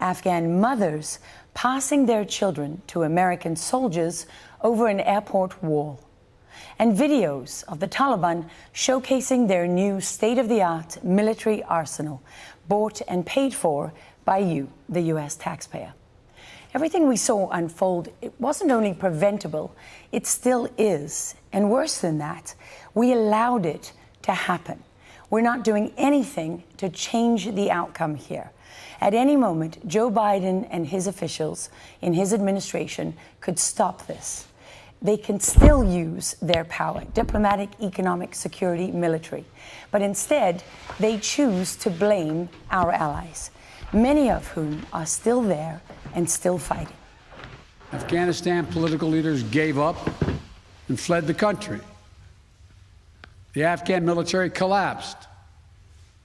Afghan mothers passing their children to American soldiers over an airport wall, and videos of the Taliban showcasing their new state-of-the-art military arsenal, bought and paid for by you, the U.S. taxpayer. Everything we saw unfold, it wasn't only preventable, it still is. And worse than that, we allowed it to happen. We're not doing anything to change the outcome here. At any moment, Joe Biden and his officials in his administration could stop this. They can still use their power, diplomatic, economic, security, military. But instead, they choose to blame our allies, many of whom are still there and still fighting. Afghanistan political leaders gave up and fled the country. The Afghan military collapsed,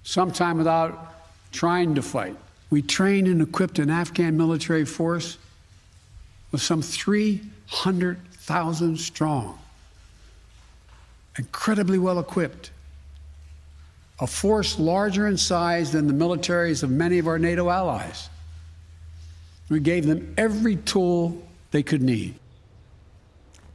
sometime without trying to fight. We trained and equipped an Afghan military force with some 300,000 strong, incredibly well equipped, a force larger in size than the militaries of many of our NATO allies. We gave them every tool they could need.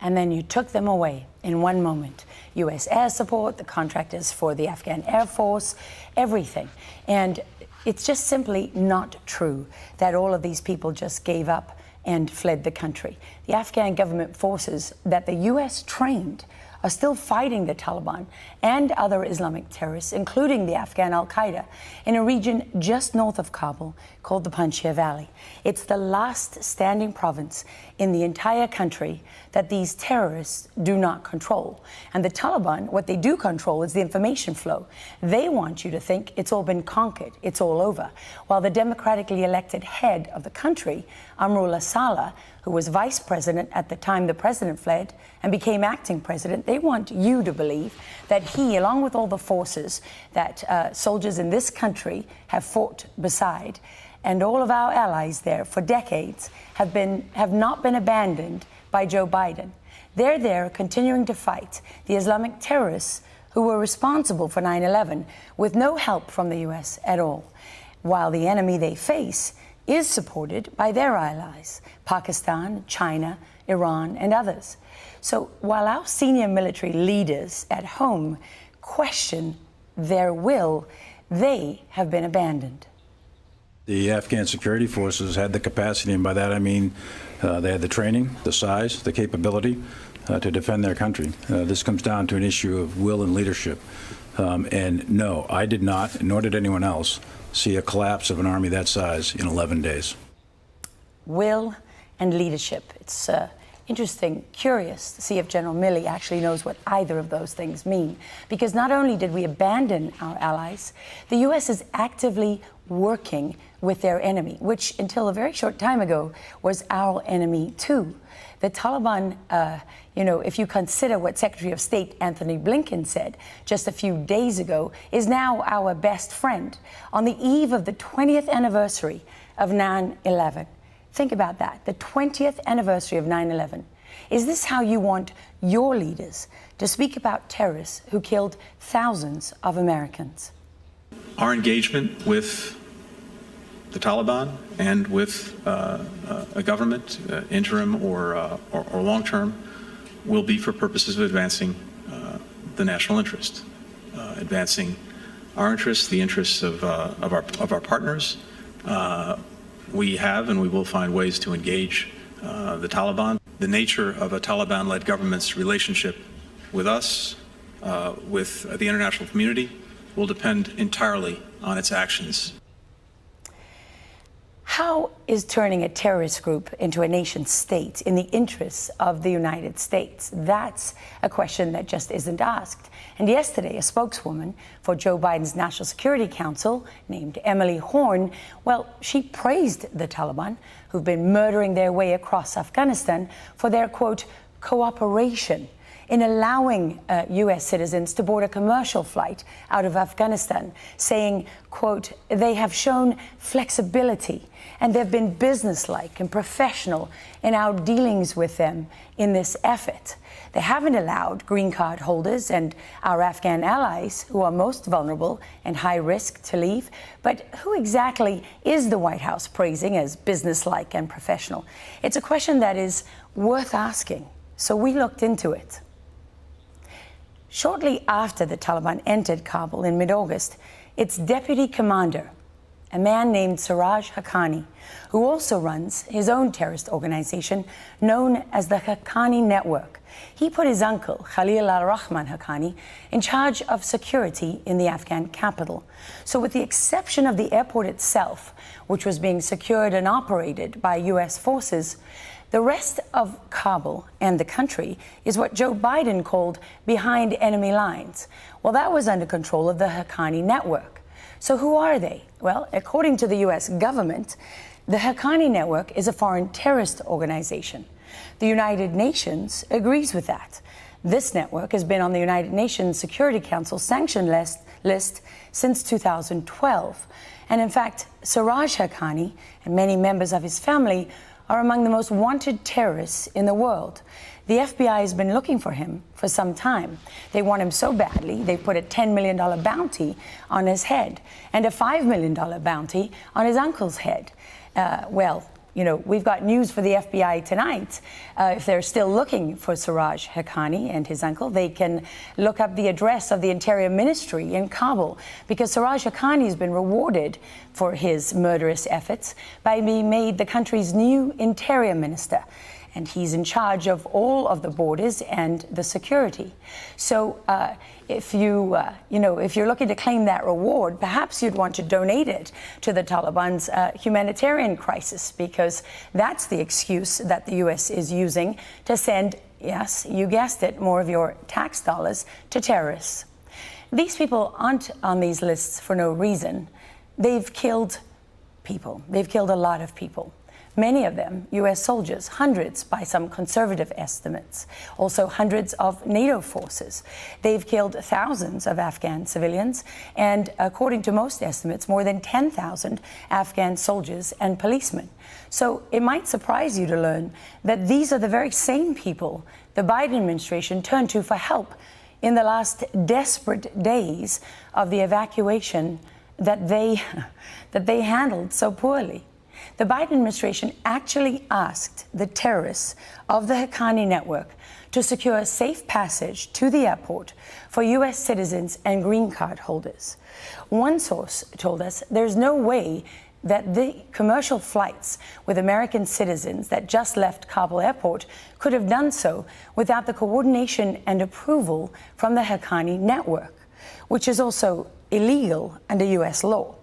And then you took them away in one moment. U.S. air support, the contractors for the Afghan Air Force, everything. And it's just simply not true that all of these people just gave up and fled the country. The Afghan government forces that the U.S. trained are still fighting the Taliban and other Islamic terrorists, including the Afghan al-Qaeda, in a region just north of Kabul called the Panjshir Valey. It's the last standing province in the entire country that these terrorists do not control. And the Taliban, what they do control is the information flow. They want you to think it's all been conquered, it's all over. While the democratically elected head of the country, Amrullah Saleh, who was vice president at the time the president fled and became acting president, they want you to believe that he, along with all the forces that soldiers in this country have fought beside, and all of our allies there for decades, have not been abandoned by Joe Biden. They're there continuing to fight the Islamic terrorists who were responsible for 9/11 with no help from the U.S. at all, while the enemy they face is supported by their allies, Pakistan, China, Iran, and others. So while our senior military leaders at home question their will, they have been abandoned. The Afghan security forces had the capacity, and by that I mean they had the training, the size, the capability to defend their country. This comes down to an issue of will and leadership. And no, I did not, nor did anyone else, see a collapse of an army that size in 11 days. Will and leadership. It's interesting, curious to see if General Milley actually knows what either of those things mean. Because not only did we abandon our allies, the U.S. is actively working with their enemy, which until a very short time ago was our enemy too. The Taliban, if you consider what Secretary of State Anthony Blinken said just a few days ago, is now our best friend on the eve of the 20th anniversary of 9/11. Think about that, the 20th anniversary of 9/11. Is this how you want your leaders to speak about terrorists who killed thousands of Americans? Our engagement with the Taliban and with a government, interim or long-term, will be for purposes of advancing the national interest, advancing our interests, the interests of our partners. We have and we will find ways to engage the Taliban. The nature of a Taliban-led government's relationship with us, with the international community, will depend entirely on its actions. How is turning a terrorist group into a nation state in the interests of the United States? That's a question that just isn't asked. And yesterday, a spokeswoman for Joe Biden's National Security Council, named Emily Horn, well, she praised the Taliban, who've been murdering their way across Afghanistan, for their, quote, cooperation in allowing U.S. citizens to board a commercial flight out of Afghanistan, saying, quote, they have shown flexibility and they've been businesslike and professional in our dealings with them in this effort. They haven't allowed green card holders and our Afghan allies, who are most vulnerable and high risk, to leave. But who exactly is the White House praising as businesslike and professional? It's a question that is worth asking, so we looked into it. Shortly after the Taliban entered Kabul in mid-August, its deputy commander, a man named Siraj Haqqani, who also runs his own terrorist organization known as the Haqqani Network. He put his uncle, Khalil al-Rahman Haqqani, in charge of security in the Afghan capital. So with the exception of the airport itself, which was being secured and operated by U.S. forces, the rest of Kabul and the country is what Joe Biden called behind enemy lines. Well, that was under control of the Haqqani Network. So who are they? Well, according to the U.S. government, the Haqqani Network is a foreign terrorist organization. The United Nations agrees with that. This network has been on the United Nations Security Council sanction list since 2012. And in fact, Siraj Haqqani and many members of his family are among the most wanted terrorists in the world. The FBI has been looking for him for some time. They want him so badly, they put a $10 million bounty on his head and a $5 million bounty on his uncle's head. Well, you know, we've got news for the FBI tonight. If they're still looking for Siraj Haqqani and his uncle, they can look up the address of the Interior Ministry in Kabul, because Siraj Haqqani has been rewarded for his murderous efforts by being made the country's new Interior Minister. And he's in charge of all of the borders and the security. So if you're looking to claim that reward, perhaps you'd want to donate it to the Taliban's humanitarian crisis, because that's the excuse that the U.S. is using to send, yes, you guessed it, more of your tax dollars to terrorists. These people aren't on these lists for no reason. They've killed people. They've killed a lot of people. Many of them U.S. soldiers, hundreds by some conservative estimates, also hundreds of NATO forces. They've killed thousands of Afghan civilians and, according to most estimates, more than 10,000 Afghan soldiers and policemen. So it might surprise you to learn that these are the very same people the Biden administration turned to for help in the last desperate days of the evacuation that they handled so poorly. The Biden administration actually asked the terrorists of the Haqqani Network to secure safe passage to the airport for U.S. citizens and green card holders. One source told us there's no way that the commercial flights with American citizens that just left Kabul airport could have done so without the coordination and approval from the Haqqani Network, which is also illegal under U.S. law,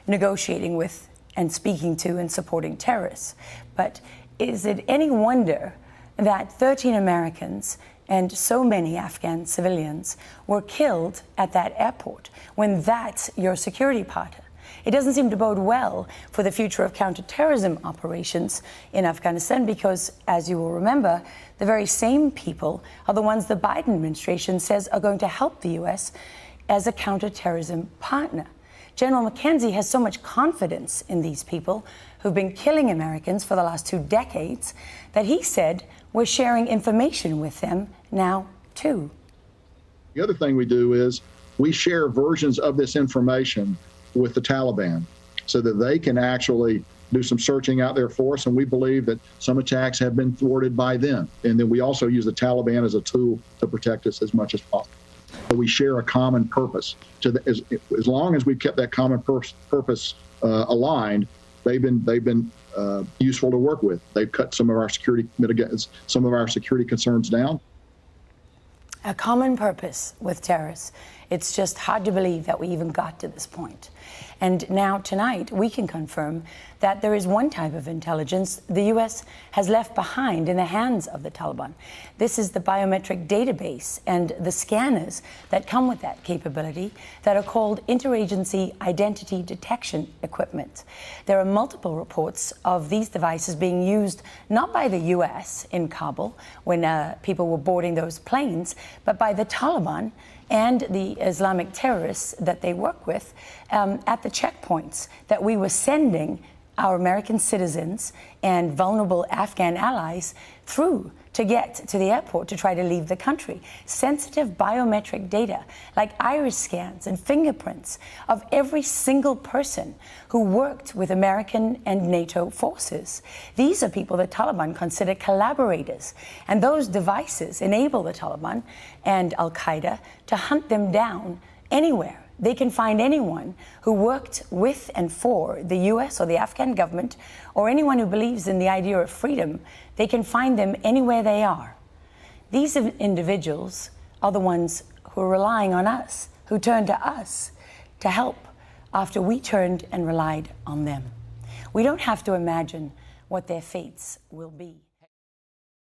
negotiating with and speaking to and supporting terrorists. But is it any wonder that 13 Americans and so many Afghan civilians were killed at that airport when that's your security partner? It doesn't seem to bode well for the future of counterterrorism operations in Afghanistan, because, as you will remember, the very same people are the ones the Biden administration says are going to help the U.S. as a counterterrorism partner. General McKenzie has so much confidence in these people who've been killing Americans for the last 2 decades that he said we're sharing information with them now, too. The other thing we do is we share versions of this information with the Taliban so that they can actually do some searching out there for us. And we believe that some attacks have been thwarted by them. And then we also use the Taliban as a tool to protect us as much as possible. But we share a common purpose. As long as we've kept that common purpose aligned, they've been useful to work with. They've cut some of our security concerns down. A common purpose with terrorists It's just hard to believe that we even got to this point. And now tonight we can confirm that there is one type of intelligence the US has left behind in the hands of the Taliban. This is the biometric database and the scanners that come with that capability that are called interagency identity detection equipment. There are multiple reports of these devices being used not by the US in Kabul when people were boarding those planes, but by the Taliban and the Islamic terrorists that they work with at the checkpoints that we were sending our American citizens and vulnerable Afghan allies through to get to the airport to try to leave the country. Sensitive biometric data like iris scans and fingerprints of every single person who worked with American and NATO forces. These are people the Taliban consider collaborators, and those devices enable the Taliban and Al-Qaeda to hunt them down anywhere. They can find anyone who worked with and for the US or the Afghan government, or anyone who believes in the idea of freedom. They can find them anywhere they are. These individuals are the ones who are relying on us, who turn to us to help after we turned and relied on them. We don't have to imagine what their fates will be.